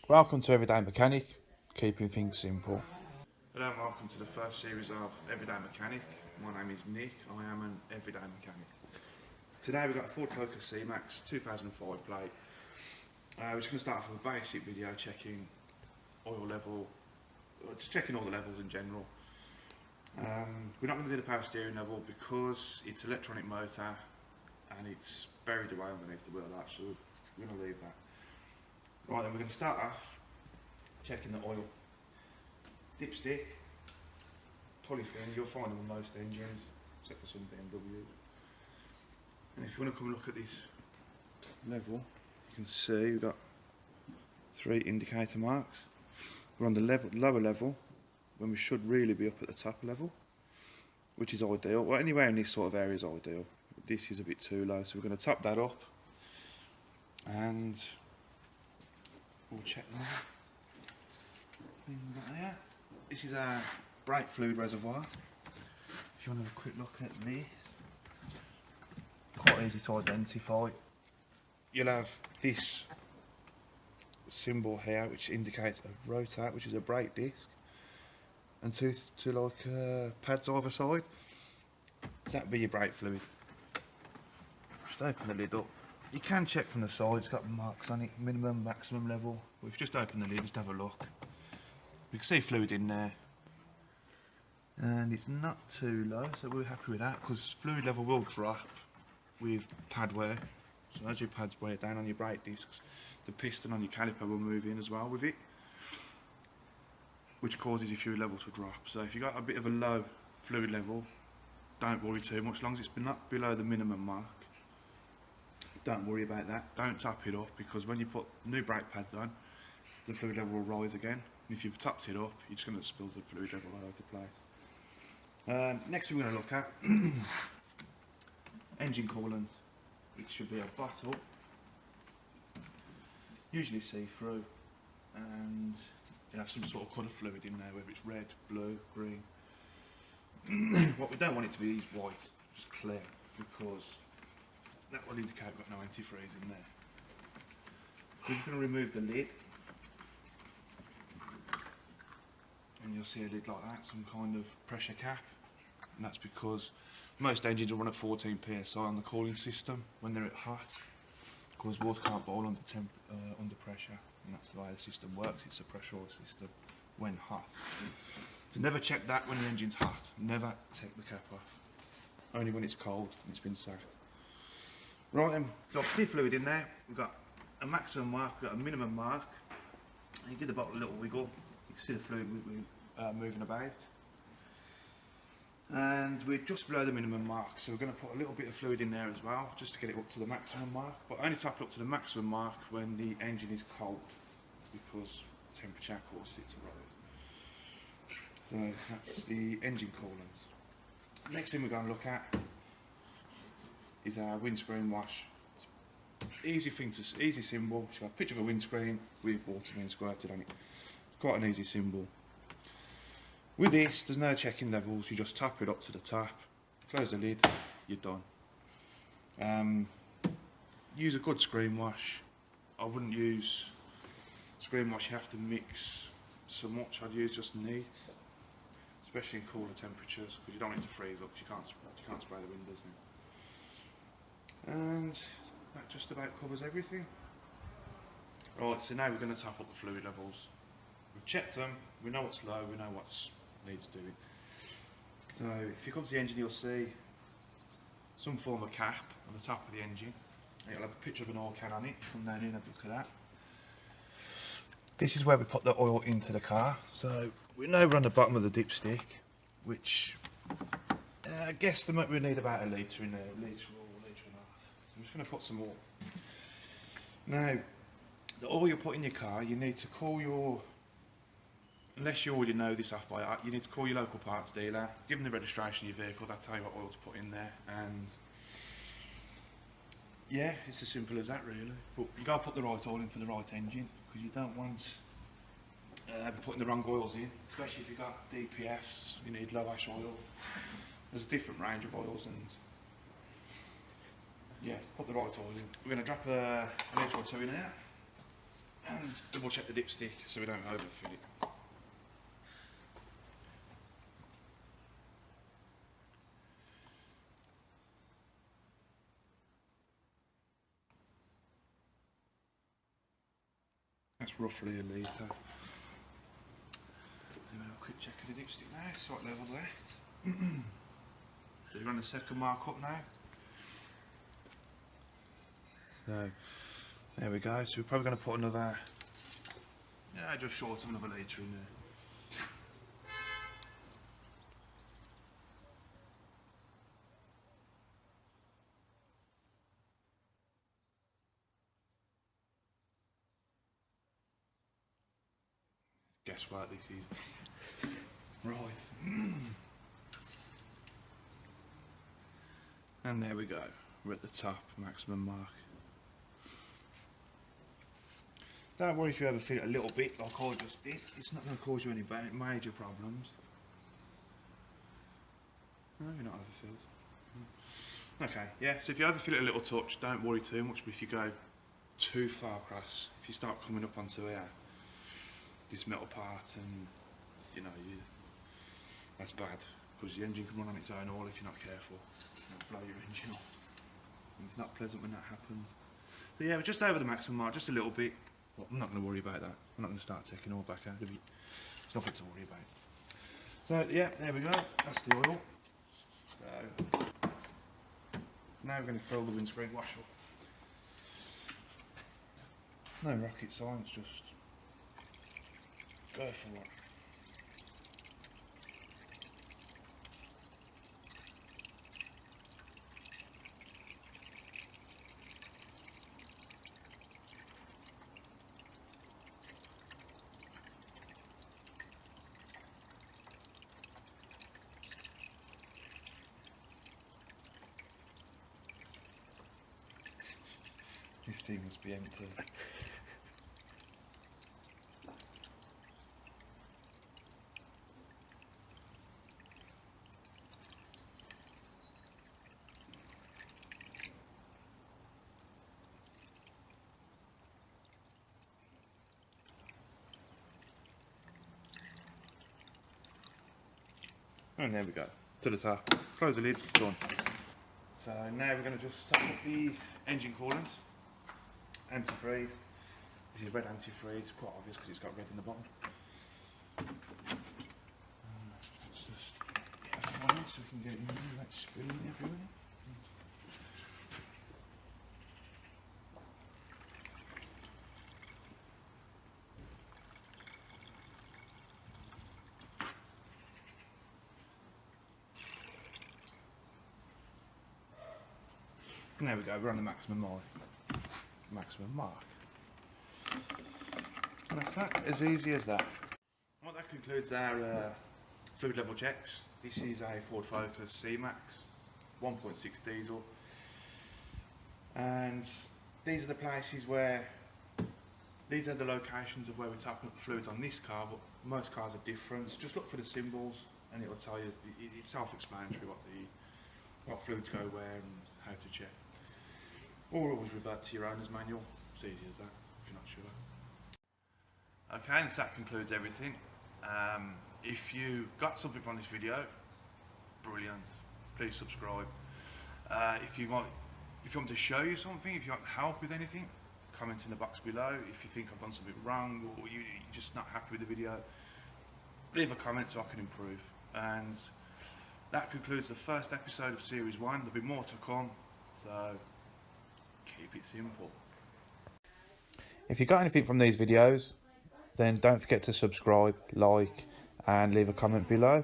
Welcome to Everyday Mechanic, keeping things simple. Hello and welcome to the first series of Everyday Mechanic. My name is Nick, I am an everyday mechanic. Today we've got a Ford Focus C-Max 2005 plate. We're just going to start off with a basic video checking oil level, just checking all the levels in general. We're not going to do the power steering level because it's electronic motor and it's buried away underneath the wheel arch, so we're going to leave that. Right, then we're going to start off checking the oil. Dipstick, polythene, you'll find them on most engines, except for some BMWs. And if you want to come and look at this level, you can see we've got 3 indicator marks. We're on the lower level, when we should really be up at the top level, which is ideal. Well, anywhere in this sort of area is ideal. This is a bit too low, so we're going to top that up and we'll check now. This is our brake fluid reservoir. If you want to have a quick look at this, quite easy to identify. You'll have this symbol here which indicates a rotor, which is a brake disc, and two pads either side. So that'd be your brake fluid. Just open the lid up. You can check from the side, it's got marks on it, minimum, maximum level. We've just opened the lid, just have a look. We can see fluid in there. And it's not too low, so we're happy with that, because fluid level will drop with pad wear. So as your pads wear down on your brake discs, the piston on your caliper will move in as well with it, which causes your fluid level to drop. So if you've got a bit of a low fluid level, don't worry too much, as long as it's not below the minimum mark. Don't worry about that. Don't top it up, because when you put new brake pads on, the fluid level will rise again. And if you've topped it up, you're just going to spill the fluid level all over the place. Next thing we're going to look at, engine coolant. It should be a bottle, usually see-through, and you have some sort of colour fluid in there, whether it's red, blue, green. What we don't want it to be is white, just clear, because that will indicate we've got no antifreeze in there. We're just going to remove the lid, and you'll see a lid like that, some kind of pressure cap, and that's because most engines will run at 14 psi on the cooling system when they're at hot, because water can't boil under pressure, and that's the way the system works. It's a pressurised system when hot. So never check that when the engine's hot. Never take the cap off. Only when it's cold and it's been sacked. Right then, got sea fluid in there. We've got a maximum mark, we've got a minimum mark. And you give the bottle a little wiggle. You can see the fluid moving about. And we're just below the minimum mark, so we're going to put a little bit of fluid in there as well, just to get it up to the maximum mark, but only top it up to the maximum mark when the engine is cold, because temperature causes it to rise. So that's the engine coolant. Next thing we're going to look at is our windscreen wash. Easy symbol. It's got a picture of a windscreen with water being squirted on it. Quite an easy symbol. With this, there's no checking levels, you just tap it up to the top, close the lid, you're done. Use a good screen wash. I wouldn't use screen wash you have to mix so much. I'd use just neat, especially in cooler temperatures, because you don't want it to freeze up, you can't spray the windows in. And that just about covers everything. Right, so now we're going to top up the fluid levels. We've checked them, we know what's low, we know what's needs doing. So if you come to the engine, you'll see some form of cap on the top of the engine. It'll have a picture of an oil can on it. Come down here and have a look at that. This is where we put the oil into the car. So we know we're on the bottom of the dipstick, which I guess we need about a litre in there, a litre or a litre and a half. So I'm just going to put some more. Now, the oil you put in your car, you need to call your, unless you already know this off by heart, you need to call your local parts dealer, give them the registration of your vehicle, they'll tell you what oil to put in there, and yeah, it's as simple as that really. But you got to put the right oil in for the right engine, because you don't want putting the wrong oils in, especially if you've got DPFs, you need low ash oil. There's a different range of oils, and yeah, put the right oil in. We're going to drop a litre or two in here. And double check the dipstick so we don't overfill it. That's roughly a litre. So we'll have a quick check of the dipstick now, see what level's at. So you're on the second mark up now. So there we go. So we're probably going to put another, just short of another litre in there. Guess what this is. Right. And there we go. We're at the top, maximum mark. Don't worry if you ever feel it a little bit like I just did. It's not going to cause you any major problems. No, you're not overfilled. Okay, yeah, so if you ever feel it a little touch, don't worry too much, but if you go too far across, if you start coming up onto here, this metal part, and that's bad, because the engine can run on its own oil if you're not careful. It'll blow your engine off. And it's not pleasant when that happens. So yeah, we're just over the maximum mark, just a little bit. Well, I'm not going to worry about that. I'm not going to start taking oil back out of it. There's nothing to worry about. So yeah, there we go. That's the oil. So now we're going to fill the windscreen wash up. No rocket science, just go for it. This thing must be empty. And there we go, to the top. Close the lid, done. So now we're going to just top up the engine coolant. Antifreeze. This is red antifreeze, it's quite obvious because it's got red in the bottom. Let's just get a funnel so we can get it in there without spilling everywhere. And there we go, we're on the maximum mark. And that's that, as easy as that. Well, that concludes our fluid level checks. This is a Ford Focus C-Max 1.6 diesel, and these are the places where, these are the locations of where we're topping up the fluids on this car, but most cars are different. So just look for the symbols and it will tell you, it's self-explanatory what fluids go where and how to check. Or always revert to your owner's manual. It's easy as that, if you're not sure. Okay, and so that concludes everything. If you got something from this video, brilliant. Please subscribe. If you want me to show you something, if you want help with anything, comment in the box below. If you think I've done something wrong or you're just not happy with the video, leave a comment so I can improve. And that concludes the first episode of Series 1. There'll be more to come, so keep it simple. If you got anything from these videos, then don't forget to subscribe, like, and leave a comment below.